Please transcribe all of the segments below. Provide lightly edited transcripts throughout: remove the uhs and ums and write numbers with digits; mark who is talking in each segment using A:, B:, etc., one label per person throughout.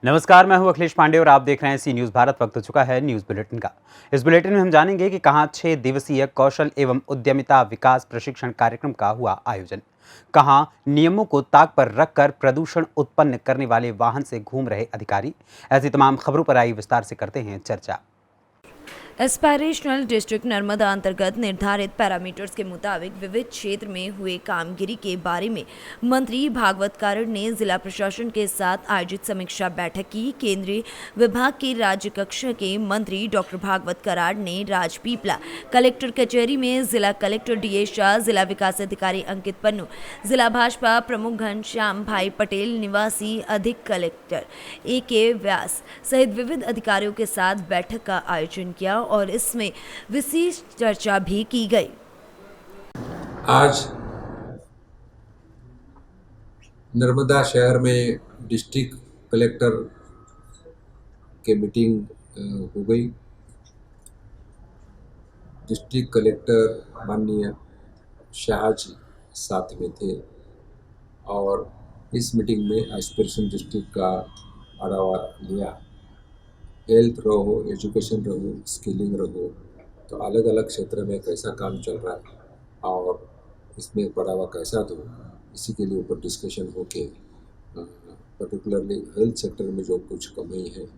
A: नमस्कार, मैं हूं अखिलेश पांडे और आप देख रहे हैं सी न्यूज़ भारत। वक्त हो चुका है न्यूज़ बुलेटिन का। इस बुलेटिन में हम जानेंगे कि कहां 6 दिवसीय कौशल एवं उद्यमिता विकास प्रशिक्षण कार्यक्रम का हुआ आयोजन, कहां नियमों को ताक पर रखकर प्रदूषण उत्पन्न करने वाले वाहन से घूम रहे अधिकारी। ऐसी तमाम खबरों पर आई विस्तार से करते हैं चर्चा।
B: एस्पायरेशनल डिस्ट्रिक्ट नर्मदा अंतर्गत निर्धारित पैरामीटर्स के मुताबिक विविध क्षेत्र में हुए कामगिरी के बारे में मंत्री भागवत कराड़ ने जिला प्रशासन के साथ आयोजित समीक्षा बैठक की। केंद्रीय विभाग के राज्य कक्षा के मंत्री डॉक्टर भागवत कराड़ ने राजपीपला कलेक्टर कचहरी में जिला कलेक्टर डी शाह, जिला विकास अधिकारी अंकित पन्नू, जिला भाजपा प्रमुख घनश्याम भाई पटेल, निवासी अधिक कलेक्टर ए व्यास सहित विविध अधिकारियों के साथ बैठक का आयोजन किया और इसमें विशेष चर्चा भी की गई।
C: आज नर्मदा शहर में डिस्ट्रिक्ट कलेक्टर के मीटिंग हो गई। डिस्ट्रिक्ट कलेक्टर माननीय शाह जी साथ में थे और इस मीटिंग में एस्पिरेशन डिस्ट्रिक्ट का आढावा लिया। हेल्थ रहो, एजुकेशन रहो, स्किलिंग रहो, तो अलग अलग क्षेत्र में कैसा काम चल रहा है और इसमें बढ़ावा कैसा दो, इसी के लिए ऊपर डिस्कशन होके पर्टिकुलरली हेल्थ सेक्टर में जो कुछ कमी है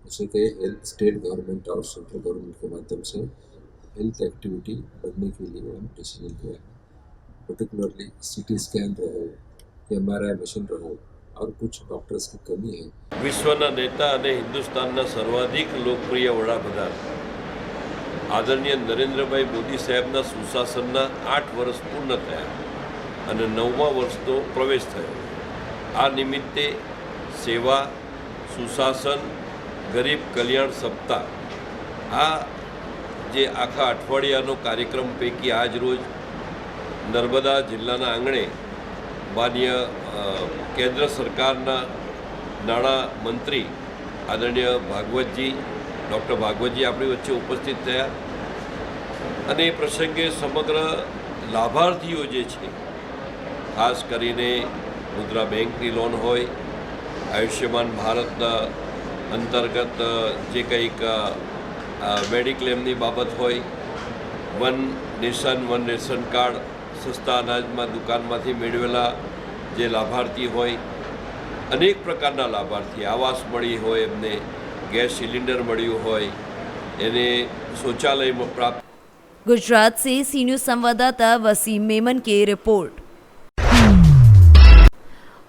C: उसे के हेल्थ स्टेट गवर्नमेंट और सेंट्रल गवर्नमेंट के माध्यम से हेल्थ एक्टिविटी बढ़ने के लिए हम डिसीजन लिया है। पर्टिकुलरली सीटी स्कैन रहो, MRI मशीन रहो और कुछ डॉक्टर्स की कमी है।
D: विश्वના નેતા અને હિન્દુસ્તાનના સર્વાધિક લોકપ્રિય વડાપ્રધાન આદરણીય નરેન્દ્રભાઈ મોદી સાહેબના સુશાસનના 8 વર્ષ પૂર્ણ થયા અને 9મા વર્ષનો પ્રવેશ થયો। આ નિમિત્તે સેવા, સુશાસન, ગરીબ કલ્યાણ સપ્તાહ આ જે આખા અઠવાડિયાનો કાર્યક્રમ પૈકી આજ રોજ નર્મદા જિલ્લાના આંગણે માનીય કેન્દ્ર સરકારના નાણાં મંત્રી આદરણીય ભાગવતજી, ડૉક્ટર ભાગવતજી આપણી વચ્ચે ઉપસ્થિત થયા અને એ પ્રસંગે સમગ્ર લાભાર્થીઓ જે છે, ખાસ કરીને મુદ્રા બેંકની લોન હોય, આયુષ્યમાન ભારતના અંતર્ગત જે કંઈક મેડિક્લેમની બાબત હોય, વન નેશન કાર્ડ સસ્તા અનાજમાં દુકાનમાંથી મેળવેલા જે લાભાર્થી હોય, અનેક પ્રકારના લાભાર્થી, આવાસ મળી હોય, એમને ગેસ સિલિન્ડર મળ્યું હોય, એને શૌચાલયમાં પ્રાપ્ત।
B: गुजरात से सी न्यूज़ संवाददाता वसीम मेमन की रिपोर्ट।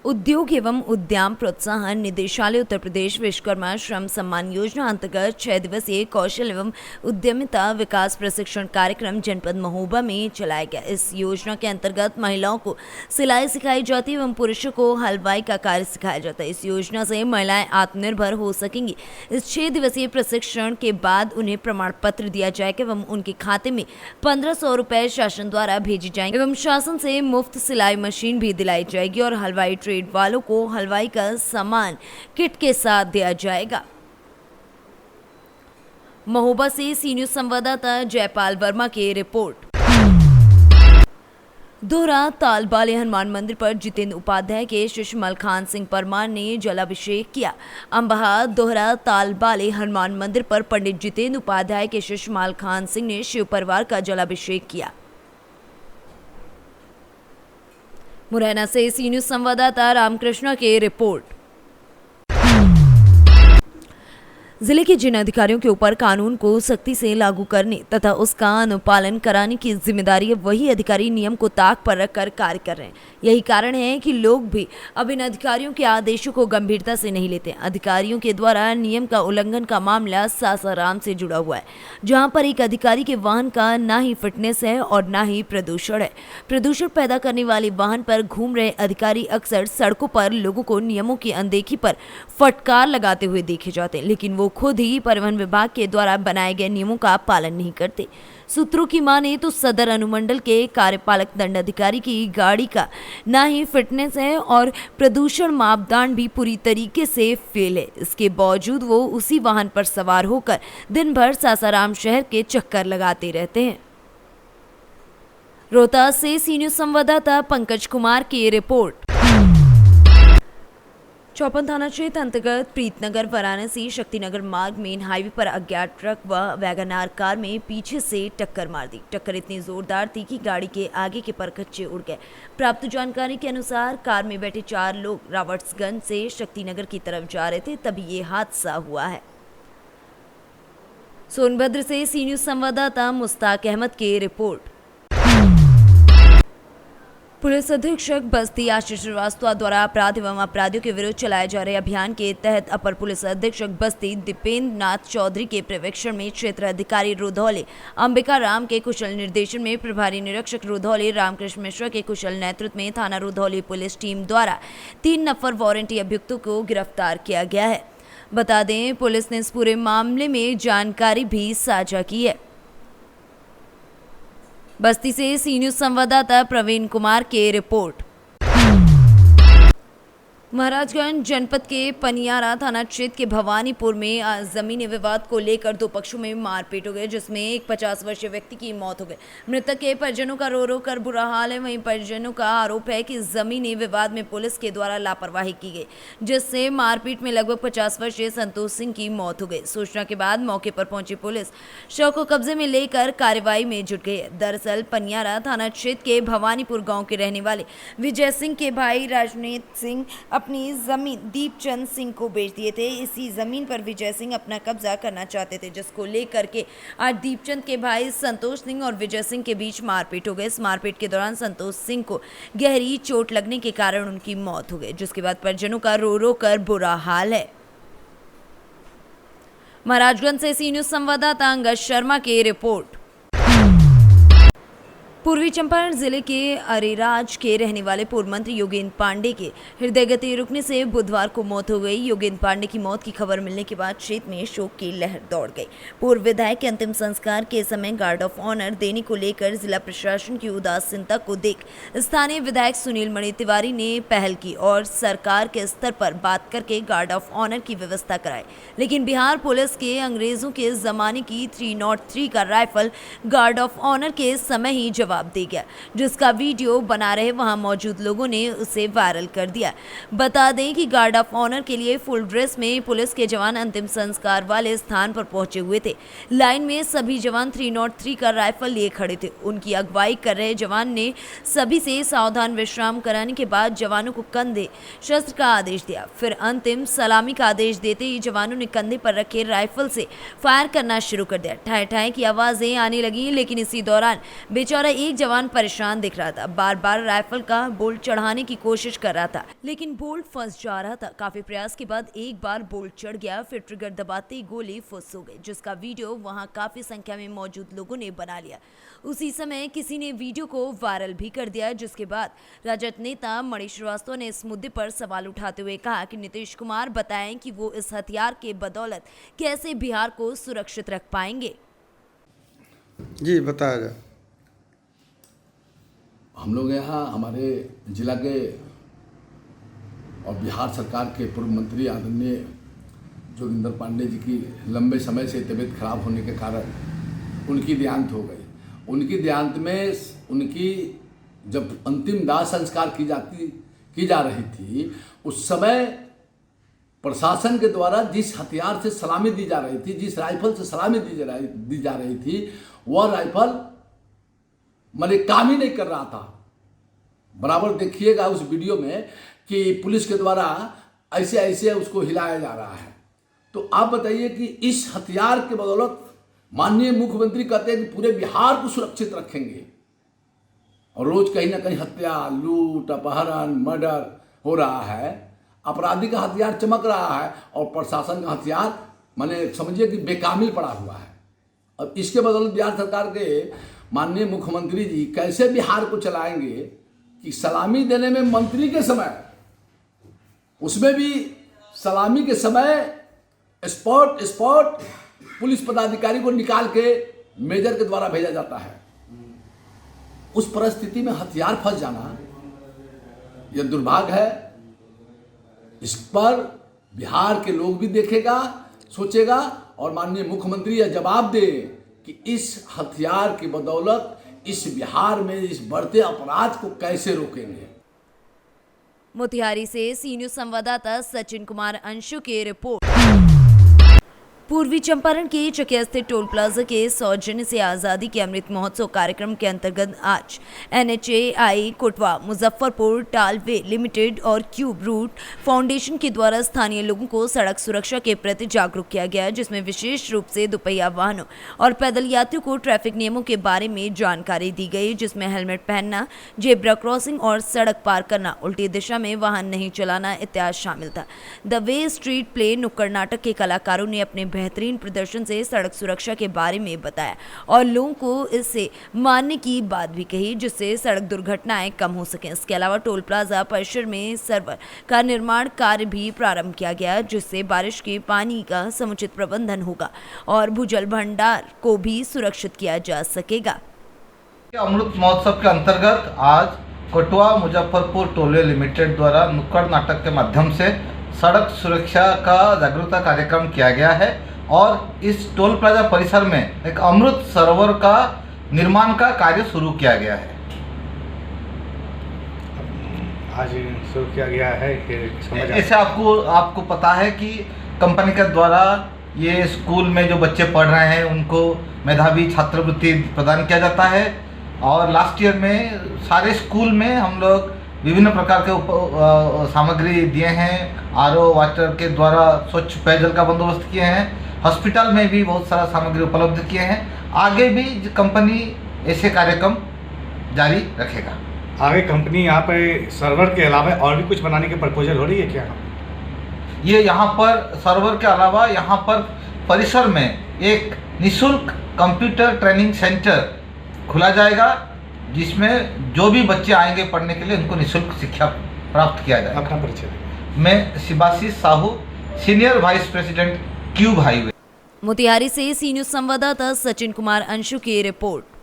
B: उद्योग एवं उद्यम प्रोत्साहन निदेशालय उत्तर प्रदेश विश्वकर्मा श्रम सम्मान योजना अंतर्गत 6 दिवसीय कौशल एवं उद्यमिता विकास प्रशिक्षण कार्यक्रम जनपद महोबा में चलाया गया। इस योजना के अंतर्गत महिलाओं को सिलाई सिखाई जाती है एवं पुरुषों को हलवाई का कार्य सिखाया जाता है। इस योजना से महिलाएं आत्मनिर्भर हो सकेंगी। इस 6 दिवसीय प्रशिक्षण के बाद उन्हें प्रमाण पत्र दिया जाएगा एवं उनके खाते में 1500 रुपए शासन द्वारा भेजे जाएंगे एवं शासन से मुफ्त सिलाई मशीन भी दिलाई जाएगी और हलवाई ट्रेड वालों को हलवाई का सामान किट के साथ दिया जाएगा। महोबा से सी न्यूज़ संवाददाता जयपाल वर्मा की रिपोर्ट। दोहरा तालबाले हनुमान मंदिर पर जितेंद्र उपाध्याय के शिष्य मलखान सिंह परमार ने जलाभिषेक किया। अम्बाहा दोहरा तालबाले हनुमान मंदिर पर पंडित जितेंद्र उपाध्याय के शिष्य मलखान सिंह ने शिव परिवार का जलाभिषेक किया। मुरैना से सी न्यूज़ संवाददाता रामकृष्ण की रिपोर्ट। जिले के जिन अधिकारियों के ऊपर कानून को सख्ती से लागू करने तथा उसका अनुपालन कराने की जिम्मेदारी है, वही अधिकारी नियम को ताक पर रखकर कार्य कर रहे हैं। यही कारण है कि लोग भी अब इन अधिकारियों के आदेशों को गंभीरता से नहीं लेते। अधिकारियों के द्वारा नियम का उल्लंघन का मामला सासाराम से जुड़ा हुआ है, जहां पर एक अधिकारी के वाहन का ना ही फिटनेस है और ना ही प्रदूषण है। प्रदूषण पैदा करने वाले वाहन पर घूम रहे अधिकारी अक्सर सड़कों पर लोगों को नियमों की अनदेखी पर फटकार लगाते हुए देखे जाते हैं, लेकिन वो खुद ही परिवहन विभाग के द्वारा बनाए गए नियमों का पालन नहीं करते। सूत्रों की माने तो सदर अनुमंडल के कार्यपालक दंडाधिकारी की गाड़ी का ना ही फिटनेस है और प्रदूषण मापदंड भी पूरी तरीके से फेल है। इसके बावजूद वो उसी वाहन पर सवार होकर दिन भर सासाराम शहर के चक्कर लगाते रहते हैं। रोहतास से सी न्यूज़ संवाददाता पंकज कुमार की रिपोर्ट। चौपन थाना क्षेत्र अंतर्गत प्रीतनगर वाराणसी शक्तिनगर मार्ग मेन हाईवे पर अज्ञात ट्रक व वैगनार कार में पीछे से टक्कर मार दी। टक्कर इतनी जोरदार थी कि गाड़ी के आगे के परखच्चे उड़ गए। प्राप्त जानकारी के अनुसार कार में बैठे 4 लोग रावर्ट्सगंज से शक्तिनगर की तरफ जा रहे थे, तभी ये हादसा हुआ है। सोनभद्र से सी न्यूज संवाददाता मुस्ताक अहमद की रिपोर्ट। पुलिस अधीक्षक बस्ती आशीष श्रीवास्तव द्वारा अपराध एवं अपराधियों के विरुद्ध चलाए जा रहे अभियान के तहत अपर पुलिस अधीक्षक बस्ती दीपेंद्र नाथ चौधरी के पर्यवेक्षण में क्षेत्र अधिकारी रुधौली अंबिका राम के कुशल निर्देशन में प्रभारी निरीक्षक रुधौली रामकृष्ण मिश्रा के कुशल नेतृत्व में थाना रुधौली पुलिस टीम द्वारा 3 नफर वारंटी अभियुक्तों को गिरफ्तार किया गया है। बता दें, पुलिस ने इस पूरे मामले में जानकारी भी साझा की है। बस्ती से सी न्यूज संवाददाता प्रवीण कुमार की रिपोर्ट। महाराजगंज जनपद के पनियारा थाना क्षेत्र के भवानीपुर में आज जमीनी विवाद को लेकर 2 पक्षों में मारपीट हो गई, जिसमें एक 50 वर्षीय व्यक्ति की मौत हो गई। मृतक के परिजनों का रो कर बुरा हाल है। वहीं परिजनों का आरोप है कि जमीनी विवाद में पुलिस के द्वारा लापरवाही की गई, जिससे मारपीट में लगभग 50 वर्षीय संतोष सिंह की मौत हो गई। सूचना के बाद मौके पर पहुंची पुलिस शव को कब्जे में लेकर कार्रवाई में जुट गई। दरअसल पनियारा थाना क्षेत्र के भवानीपुर गाँव के रहने वाले विजय सिंह के भाई राजनीत सिंह अपनी जमीन दीपचंद सिंह को बेच दिए थे। इसी जमीन पर विजय सिंह अपना कब्जा करना चाहते थे, जिसको लेकर के आज दीपचंद के भाई संतोष सिंह और विजय सिंह के बीच मारपीट हो गई। इस मारपीट के दौरान संतोष सिंह को गहरी चोट लगने के कारण उनकी मौत हो गई, जिसके बाद परिजनों का रो कर बुरा हाल है। महाराजगंज से सी न्यूज संवाददाता अंगद शर्मा की रिपोर्ट। पूर्वी चंपारण जिले के अरेराज के रहने वाले पूर्व मंत्री योगेंद्र पांडे के हृदय गति रुकने से बुधवार को मौत हो गई। योगेंद्र पांडे की मौत की खबर मिलने के बाद क्षेत्र में शोक की लहर दौड़ गई। पूर्व विधायक के अंतिम संस्कार के समय गार्ड ऑफ ऑनर देने को लेकर जिला प्रशासन की उदासीनता को देख स्थानीय विधायक सुनील मणि तिवारी ने पहल की और सरकार के स्तर पर बात करके गार्ड ऑफ ऑनर की व्यवस्था कराई। लेकिन बिहार पुलिस के अंग्रेजों के जमाने की 303 का राइफल गार्ड ऑफ ऑनर के समय ही जवाब दे गया, जिसका वीडियो बना रहे वहां मौजूद लोगों ने उसे वायरल कर दिया। बता दें कि गार्ड ऑफ ऑनर के लिए फुल ड्रेस में पुलिस के जवान अंतिम संस्कार वाले स्थान पर पहुंचे हुए थे। लाइन में सभी जवान 303 का राइफल लिए खड़े थे। उनकी अगुवाई कर रहे जवान ने सभी से सावधान विश्राम कराने के बाद जवानों को कंधे शस्त्र का आदेश दिया। फिर अंतिम सलामी का आदेश देते ही जवानों ने कंधे पर रखे राइफल से फायर करना शुरू कर दिया। ठाए ठाए की आवाजें आने लगी, लेकिन इसी दौरान बेचारा एक जवान परेशान दिख रहा था। बार बार राइफल का बोल्ट चढ़ाने की कोशिश कर रहा था, लेकिन बोल्ट फंस जा रहा था। काफी प्रयास के बाद एक बार बोल्ट चढ़ गया, फिर ट्रिगर दबाते ही गोली फुस हो गई, जिसका वीडियो वहां काफी संख्या में मौजूद लोगों ने बना लिया। उसी समय किसी ने वीडियो को वायरल भी कर दिया, जिसके बाद राजद नेता मणि श्रीवास्तव ने इस मुद्दे पर सवाल उठाते हुए कहा कि नीतीश कुमार बताएं कि वो इस हथियार के बदौलत कैसे बिहार को सुरक्षित रख पाएंगे।
E: जी बताएगा।
F: हम लोग यहाँ हमारे जिला के और बिहार सरकार के पूर्व मंत्री आदरणीय जोगिंदर पांडे जी की लंबे समय से तबीयत खराब होने के कारण उनकी देहांत हो गई। उनकी देहांत में उनकी जब अंतिम दाह संस्कार की जा रही थी, उस समय प्रशासन के द्वारा जिस हथियार से सलामी दी जा रही थी, जिस राइफल से सलामी दी जा रही थी, वह राइफल मैंने काम ही नहीं कर रहा था। बराबर देखिएगा उस वीडियो में कि पुलिस के द्वारा ऐसे ऐसे उसको हिलाया जा रहा है। तो आप बताइए कि इस हथियार के बदौलत माननीय मुख्यमंत्री कहते हैं कि पूरे बिहार को सुरक्षित रखेंगे, और रोज कहीं ना कहीं हत्या, लूट, अपहरण, मर्डर हो रहा है। अपराधी का हथियार चमक रहा है और प्रशासन का हथियार माने समझिए कि बेकामिल पड़ा हुआ है। अब इसके बदौलत बिहार सरकार के माननीय मुख्यमंत्री जी कैसे बिहार को चलाएंगे कि सलामी देने में मंत्री के समय, उसमें भी सलामी के समय स्पॉट पुलिस पदाधिकारी को निकाल के मेजर के द्वारा भेजा जाता है। उस परिस्थिति में हथियार फंस जाना यह दुर्भाग्य है। इस पर बिहार के लोग भी देखेगा, सोचेगा, और माननीय मुख्यमंत्री यह जवाब दे कि इस हथियार की बदौलत इस बिहार में इस बढ़ते अपराध को कैसे रोकेंगे।
B: मोतिहारी से सी न्यूज संवाददाता सचिन कुमार अंशु की रिपोर्ट। पूर्वी चंपारण के चकिया स्थित टोल प्लाजा के सौजन्य से आज़ादी के अमृत महोत्सव कार्यक्रम के अंतर्गत आज NHAI कोटवा मुजफ्फरपुर टालवे लिमिटेड और क्यूब रूट फाउंडेशन के द्वारा स्थानीय लोगों को सड़क सुरक्षा के प्रति जागरूक किया गया, जिसमें विशेष रूप से दुपहिया वाहनों और पैदल यात्रियों को ट्रैफिक नियमों के बारे में जानकारी दी गई, जिसमें हेलमेट पहनना, जेब्रा क्रॉसिंग और सड़क पार करना, उल्टी दिशा में वाहन नहीं चलाना इत्यादि शामिल था। द वे स्ट्रीट प्ले नुक्कड़ नाटक के कलाकारों ने अपने बेहतरीन प्रदर्शन से सड़क सुरक्षा के बारे में बताया और लोगों को इससे मानने की बात भी कही, जिससे सड़क दुर्घटनाएं कम हो सकें। इसके अलावा टोल प्लाजा परिसर में सर्वर का निर्माण कार्य भी प्रारंभ किया गया, जिससे बारिश के पानी का समुचित प्रबंधन होगा और भूजल भंडार को भी सुरक्षित किया जा सकेगा।
G: अमृत महोत्सव के अंतर्गत आज कोटवा मुजफ्फरपुर टोले लिमिटेड द्वारा नुक्कड़ नाटक के माध्यम से सड़क सुरक्षा का जागरूकता कार्यक्रम किया गया है और इस टोल प्लाजा परिसर में एक अमृत सरोवर का निर्माण का कार्य शुरू किया गया है।
E: आज शुरू किया गया है कि
G: ऐसे आपको पता है कि कंपनी के द्वारा ये स्कूल में जो बच्चे पढ़ रहे हैं उनको मेधावी छात्रवृत्ति प्रदान किया जाता है और लास्ट ईयर में सारे स्कूल में हम लोग विभिन्न प्रकार के सामग्री दिए हैं। RO वाटर के द्वारा स्वच्छ पेयजल का बंदोबस्त किए हैं। हॉस्पिटल में भी बहुत सारा सामग्री उपलब्ध किए हैं। आगे भी कंपनी ऐसे कार्यक्रम जारी रखेगा।
E: आगे कंपनी यहाँ पे सर्वर के अलावा और भी कुछ बनाने की प्रपोजल हो रही है क्या?
G: ये यहाँ पर सर्वर के अलावा यहाँ पर परिसर में एक निःशुल्क कंप्यूटर ट्रेनिंग सेंटर खुला जाएगा, जिसमें जो भी बच्चे आएंगे पढ़ने के लिए उनको निःशुल्क शिक्षा प्राप्त किया जाएगा।
E: अपना परिचय।
G: मैं Shivashish Sahu, senior vice president cube highway.
B: Motihari से सी न्यूज संवाददाता सचिन कुमार अंशु की रिपोर्ट।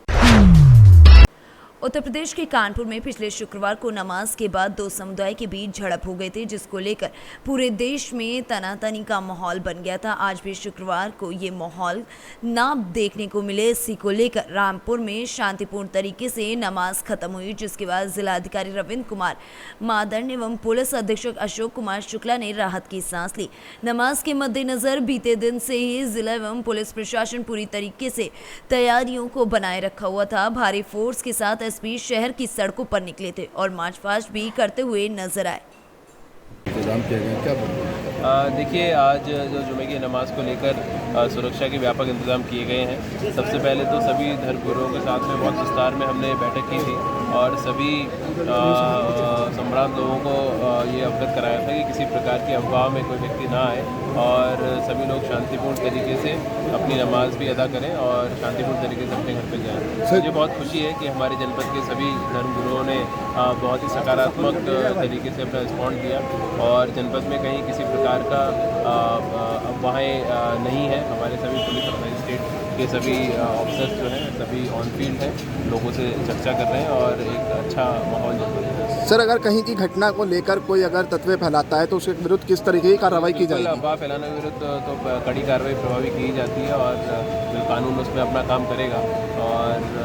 B: उत्तर प्रदेश के कानपुर में पिछले शुक्रवार को नमाज के बाद दो समुदाय के बीच झड़प हो गई थी, जिसको लेकर पूरे देश में तनातनी का माहौल बन गया था। आज भी शुक्रवार को ये माहौल ना देखने को मिले, इसी को लेकर रामपुर में शांतिपूर्ण तरीके से नमाज खत्म हुई, जिसके बाद जिलाधिकारी रविंद्र कुमार मादन एवं पुलिस अधीक्षक अशोक कुमार शुक्ला ने राहत की सांस ली। नमाज के मद्देनजर बीते दिन से ही जिला एवं पुलिस प्रशासन पूरी तरीके से तैयारियों को बनाए रखा हुआ था। भारी फोर्स के साथ एसपी शहर की सड़कों पर निकले थे और मार्च पास्ट भी करते हुए नजर आए।
H: देखिए, आज जो जुमे की नमाज को लेकर सुरक्षा के व्यापक इंतजाम किए गए हैं। सबसे पहले तो सभी धर्मगुरुओं के साथ में बहुत विस्तार में हमने बैठक की थी और सभी सम्राट लोगों को ये अवगत कराया था कि किसी प्रकार की अफवाह में कोई व्यक्ति ना आए और सभी लोग शांतिपूर्ण तरीके से अपनी नमाज भी अदा करें और शांतिपूर्ण तरीके से अपने घर पे जाएं। मुझे बहुत खुशी है कि हमारे जनपद के सभी धर्मगुरुओं ने बहुत ही सकारात्मक तरीके से अपना रिस्पॉन्ड किया और जनपद में कहीं किसी प्रकार का अफवाहें नहीं है। हमारे सभी पुलिस और मजिस्ट्रेट के सभी ऑफिसर्स जो हैं सभी ऑन फील्ड हैं, लोगों से चर्चा कर रहे हैं और एक अच्छा माहौल जनपद है।
I: सर, अगर कहीं की घटना को लेकर कोई अगर तत्व फैलाता है तो उसके विरुद्ध किस तरीके की कार्रवाई की जाएगी?
H: अफवाह फैलाने के विरुद्ध तो कड़ी कार्रवाई प्रभावी की जाती है और कानून उसमें अपना काम करेगा। और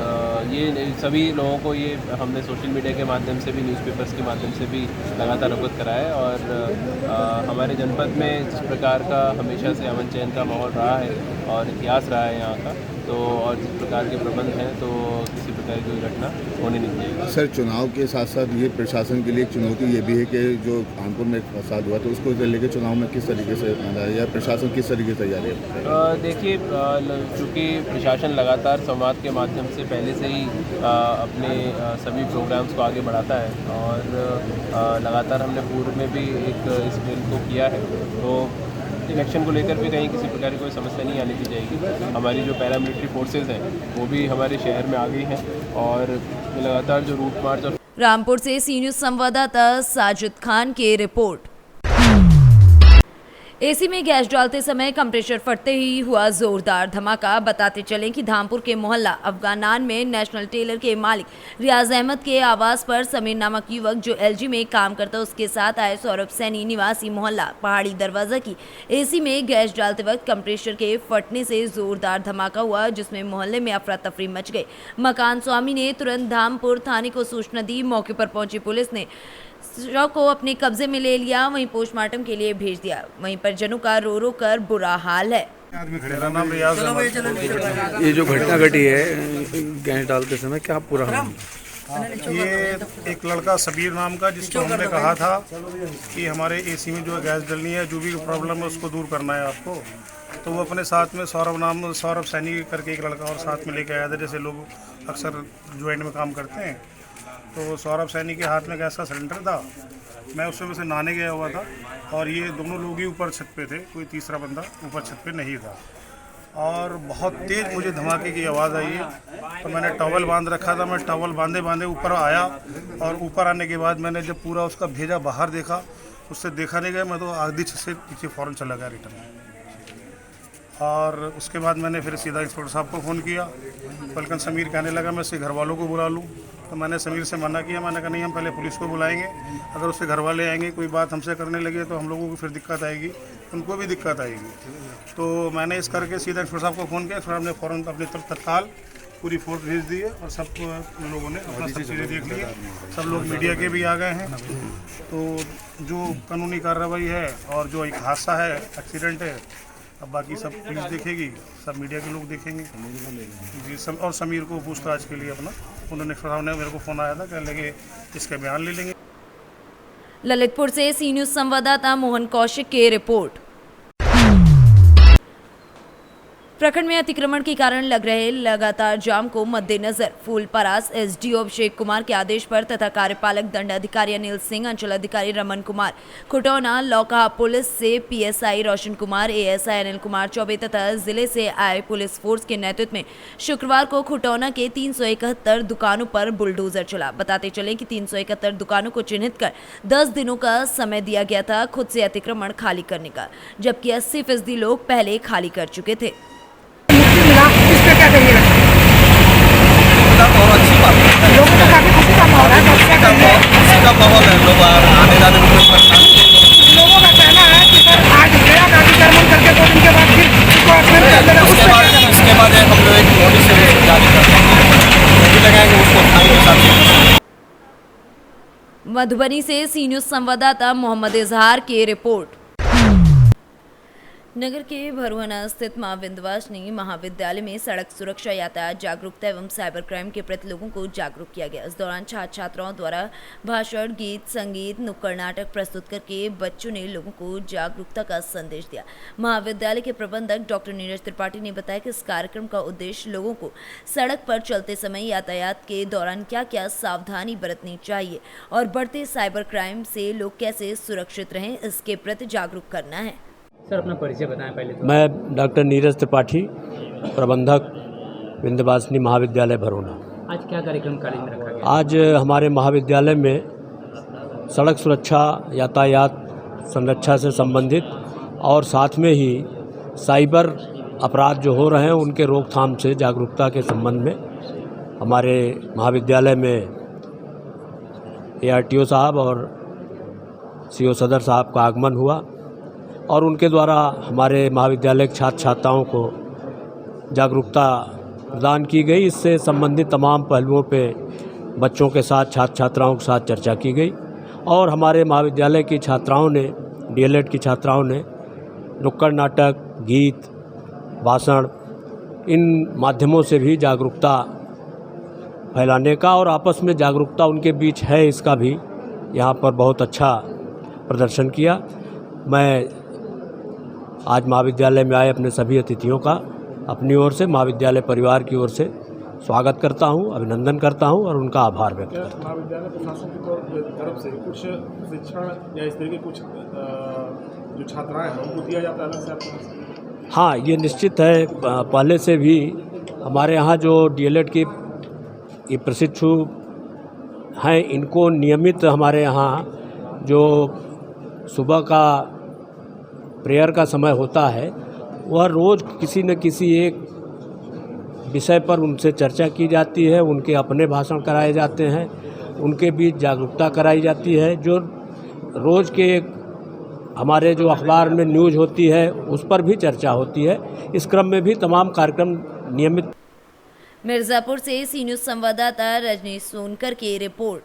H: ये सभी लोगों को ये हमने सोशल मीडिया के माध्यम से भी, न्यूज़पेपर्स के माध्यम से भी लगातार अवगत कराया है और हमारे जनपद में जिस प्रकार का हमेशा से अमन चैन का माहौल रहा है और इतिहास रहा है यहाँ का, तो और जिस प्रकार के प्रबंध हैं तो किसी प्रकार की कोई घटना होने नहीं चाहिए।
I: सर, चुनाव के साथ साथ ये प्रशासन के लिए एक चुनौती ये भी है कि जो कानपुर में फसाद हुआ तो उसको लेकर चुनाव में किस तरीके से या प्रशासन किस तरीके से तैयारी है?
H: देखिए, चूँकि प्रशासन लगातार संवाद के माध्यम से पहले से ही अपने सभी प्रोग्राम्स को आगे बढ़ाता है और लगातार हमने पूर्व में भी एक इस बिल को किया है, तो इलेक्शन को लेकर भी कहीं किसी प्रकार की कोई समस्या नहीं आने दी जाएगी। हमारी जो पैरामिलिट्री फोर्सेज हैं वो भी हमारे शहर में आ गई हैं और लगातार जो रूट मार्च और
B: रामपुर से सी न्यूज संवाददाता साजिद खान की रिपोर्ट। एसी में गैस डालते समय कंप्रेसर फटते ही हुआ जोरदार धमाका। बताते चलें कि धामपुर के मोहल्ला अफगानान में नेशनल टेलर के मालिक रियाज अहमद के आवास पर समीर नामक युवक जो LG में काम करता उसके साथ आए सौरभ सैनी निवासी मोहल्ला पहाड़ी दरवाजा की एसी में गैस डालते वक्त कंप्रेसर के फटने से जोरदार धमाका हुआ, जिसमें मोहल्ले में अफरा तफरी मच गई। मकान स्वामी ने तुरंत धामपुर थाने को सूचना दी। मौके पर पहुंची पुलिस ने शव को अपने कब्जे में ले लिया, वहीं पोस्टमार्टम के लिए भेज दिया। वहीं परिजनों का रो रो कर बुरा हाल है।
E: मेरा नाम रियाज अहमद।
J: ये जो घटना घटी है गैस डालते समय, क्या पूरा नाम?
E: ये एक लड़का सबीर नाम का, जिसको हमने कहा था कि हमारे एसी में जो है गैस डलनी है, जो भी प्रॉब्लम है उसको दूर करना है आपको। तो वो अपने साथ में सौरभ सैनी करके एक लड़का और साथ में लेके आया था, जैसे लोग अक्सर ज्वाइंट में काम करते हैं। तो सौरभ सैनी के हाथ में गैस का सिलेंडर था। मैं उस समय से नहाने गया हुआ था और ये दोनों लोग ही ऊपर छत पे थे, कोई तीसरा बंदा ऊपर छत पे नहीं था। और बहुत तेज़ मुझे धमाके की आवाज़ आई है, तो मैंने टॉवल बांध रखा था। मैं टॉवल बांधे बांधे ऊपर आया और ऊपर आने के बाद मैंने जब पूरा उसका भेजा बाहर देखा, उससे देखा नहीं गया। मैं तो आधी छत से पीछे फ़ौरन चला गया रिटर्न। और उसके बाद मैंने फिर सीधा इंस्पेक्टर साहब को फ़ोन किया। बल्कि समीर कहने लगा मैं उसके घर वालों को बुला लूँ, तो मैंने समीर से मना किया। मैंने कहा नहीं, हम पहले पुलिस को बुलाएंगे, अगर उसके घर वाले आएंगे कोई बात हमसे करने लगे तो हम लोगों को फिर दिक्कत आएगी, उनको भी दिक्कत आएगी। तो मैंने इस करके सीधा इंस्पेक्टर साहब को फ़ोन किया। फिर हमने फ़ौरन अपने तत्काल पूरी फोर्स भेज दी है और सब लोगों ने अपना सब चीज़ें देख ली है। सब लोग मीडिया के भी आ गए हैं। तो जो कानूनी कार्रवाई है और जो एक हादसा है, एक्सीडेंट है, अब बाकी सब पुलिस देखेगी, सब मीडिया के लोग देखेंगे जी। सब और समीर को पूछताछ के लिए अपना उन्होंने मेरे को फ़ोन आया था, कहने लगे इसके बयान ले लेंगे।
B: ललितपुर से सी न्यूज़ संवाददाता मोहन कौशिक की रिपोर्ट। प्रखंड में अतिक्रमण के कारण लग रहे लगातार जाम को मद्देनजर फूलपरास एसडीओ अभिषेक कुमार के आदेश पर तथा कार्यपालक दंडाधिकारी अनिल सिंह, अंचल अधिकारी रमन कुमार खुटौना, लौका पुलिस से पीएसआई रोशन कुमार, एएसआई अनिल कुमार चौबे तथा जिले से आए पुलिस फोर्स के नेतृत्व में शुक्रवार को खुटौना के 371 दुकानों पर बुलडोजर चला। बताते चले कि 371 दुकानों को चिन्हित कर 10 दिनों का समय दिया गया था खुद से अतिक्रमण खाली करने का, जबकि 80% लोग पहले खाली कर चुके थे।
K: इस पे क्या कहिएगा? बहुत अच्छी बात है, लोगों को काफी खुशी का माहौल है। खुशी का माहौल है, लोग आने जाने में कोई परेशानी नहीं। लोगों का कहना है कि सर आज गया गाड़ी कर्मन करके 2 दिन के बाद फिर उसको एक्शन कर देना। उसके बाद हम लोग एक नोटिस जारी कर लगाएंगे, उसको खाएंगे साथ।
B: मधुबनी से सी न्यूज़ संवाददाता मोहम्मद इजहार की रिपोर्ट। नगर के भरुहना स्थित मां विंध्यवासिनी महाविद्यालय में सड़क सुरक्षा, यातायात जागरूकता एवं साइबर क्राइम के प्रति लोगों को जागरूक किया गया। इस दौरान छात्र छात्राओं द्वारा भाषण, गीत, संगीत, नुक्कड़ नाटक प्रस्तुत करके बच्चों ने लोगों को जागरूकता का संदेश दिया। महाविद्यालय के प्रबंधक डॉक्टर नीरज त्रिपाठी ने बताया कि इस कार्यक्रम का उद्देश्य लोगों को सड़क पर चलते समय यातायात के दौरान क्या क्या सावधानी बरतनी चाहिए और बढ़ते साइबर क्राइम से लोग कैसे सुरक्षित रहें, इसके प्रति जागरूक करना है।
L: सर अपना परिचय बताएं पहले तो।
M: मैं डॉक्टर नीरज त्रिपाठी, प्रबंधक विंध्यवासिनी महाविद्यालय भरुहना।
L: आज क्या कार्यक्रम कॉलेज में रखा गया?
M: आज हमारे महाविद्यालय में सड़क सुरक्षा, यातायात संरक्षा से संबंधित और साथ में ही साइबर अपराध जो हो रहे हैं उनके रोकथाम से जागरूकता के संबंध में हमारे महाविद्यालय में ARTO साहब और CO सदर साहब का आगमन हुआ और उनके द्वारा हमारे महाविद्यालय के छात्र छात्राओं को जागरूकता प्रदान की गई। इससे संबंधित तमाम पहलुओं पे बच्चों के साथ, छात्र छात्राओं के साथ चर्चा की गई और हमारे महाविद्यालय की छात्राओं ने, DLED की छात्राओं ने नुक्कड़ नाटक, गीत, भाषण, इन माध्यमों से भी जागरूकता फैलाने का और आपस में जागरूकता उनके बीच है इसका भी यहाँ पर बहुत अच्छा प्रदर्शन किया। मैं आज महाविद्यालय में आए अपने सभी अतिथियों का अपनी ओर से, महाविद्यालय परिवार की ओर से स्वागत करता हूं, अभिनंदन करता हूं और उनका आभार व्यक्त करता हूं।
N: महाविद्यालय प्रशासन की तरफ से कुछ शिक्षण या इस तरह के कुछ जो छात्राएं हैं उनको दिया जाता है अलग से आपको?
M: हाँ, ये निश्चित है। पहले से भी हमारे यहाँ जो DLED की ये प्रशिक्षु हैं, इनको नियमित हमारे यहाँ जो सुबह का प्रेयर का समय होता है वह रोज़ किसी न किसी एक विषय पर उनसे चर्चा की जाती है, उनके अपने भाषण कराए जाते हैं, उनके बीच जागरूकता कराई जाती है। जो रोज़ के हमारे जो अखबार में न्यूज़ होती है उस पर भी चर्चा होती है। इस क्रम में भी तमाम कार्यक्रम नियमित।
B: मिर्ज़ापुर से सी न्यूज़ संवाददाता रजनीश सोनकर की रिपोर्ट।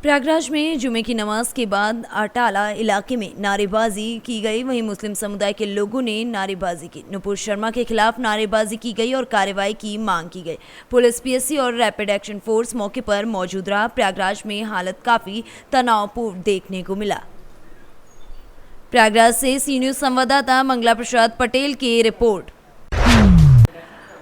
B: प्रयागराज में जुमे की नमाज के बाद अटाला इलाके में नारेबाजी की गई। वहीं मुस्लिम समुदाय के लोगों ने नारेबाजी की। नुपुर शर्मा के खिलाफ नारेबाजी की गई और कार्रवाई की मांग की गई। पुलिस, पीएससी और रैपिड एक्शन फोर्स मौके पर मौजूद रहा। प्रयागराज में हालत काफी तनावपूर्ण देखने को मिला। प्रयागराज से सी न्यूज संवाददाता मंगला प्रसाद पटेल की रिपोर्ट।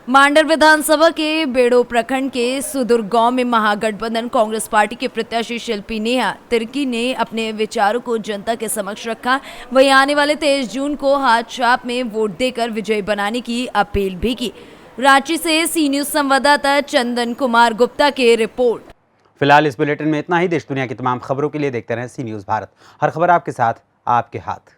B: मांडर विधानसभा के बेड़ो प्रखंड के सुदूर गांव में महागठबंधन कांग्रेस पार्टी के प्रत्याशी शिल्पी नेहा तिर्की ने अपने विचारों को जनता के समक्ष रखा। वहीं आने वाले 23 जून को हाथ छाप में वोट देकर विजयी बनाने की अपील भी की। रांची से सी न्यूज संवाददाता चंदन कुमार गुप्ता की रिपोर्ट।
A: फिलहाल इस बुलेटिन में इतना ही। देश दुनिया की तमाम खबरों के लिए देखते रहें सी न्यूज़ भारत। हर खबर आपके साथ, आपके हाथ।